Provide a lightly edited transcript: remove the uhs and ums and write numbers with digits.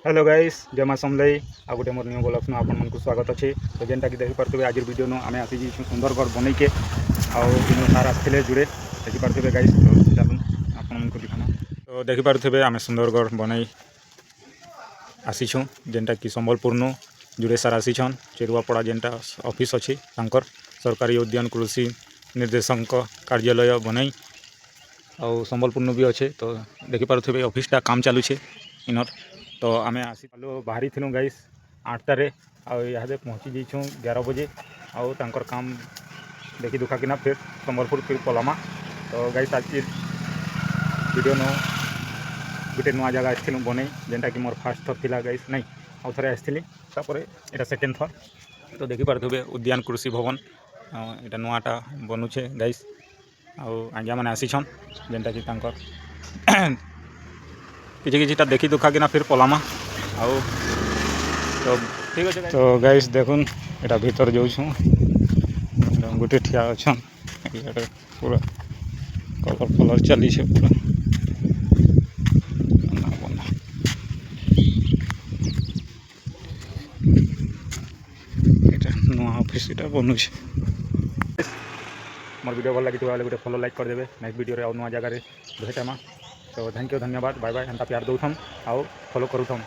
Hello guys जय माँ समलई आ गोटे मोर न्यू ब्लॉग्स आप स्वागत अच्छे। तो जेनटा कि देखिपे आज वीडियो आम आसी सुंदरगढ़ बनईके आउ सार आसते जुड़े देखिपे गाइस। तो चलूँ आपको दिखाना। तो देखिपे आम सुंदरगढ़ बनई आसीछूँ जेनटा कि संबलपुर नु जुड़े सार आसीछन चेरुआपड़ा जेनटा ऑफिस अच्छी सरकारी उद्यान कृषि निर्देशक कार्यालय बनई आउ संबलपुर नु भी अच्छे। तो देखिपे ऑफिसटा काम चलुचे इनर। तो आम आसी बाहरी थी गाइस 8टारे आदे पहुँची जाइछूँ 11 बजे आउ तांकर काम देखी दुखा किना फिर संबलपुर फिर पलामा। तो गाइस आज वीडियो नो गोटे नुआ जगह आसलु बनई जेनटा कि मोर फास्ट थर थिला गाइस नहीं आउ थे आसती यहाँ सेकेंड थर। तो देखिपे उद्यान कृषि भवन यहाँ नुआटा बनुचे गाइस आज्ञा मैंने आसीछन जेनटा कि किसी देखी दुखा किना फिर पलामा आउ। तो ठीक अच्छे। तो गाइस देखुन यहाँ भीतर जाऊँ गोटे ठिया अच्छा पूरा कलर फलर चली पूरा नुआ ऑफिस बनुचे। मोर वीडियो भल लगी गोटे फॉलो लाइक करदे। नेक्स्ट वीडियो आउ नुआ जगह भेटामा। तो थैंक यू धन्यवाद बाय बाय। एंता प्यार दौथम आउ फॉलो करूथम।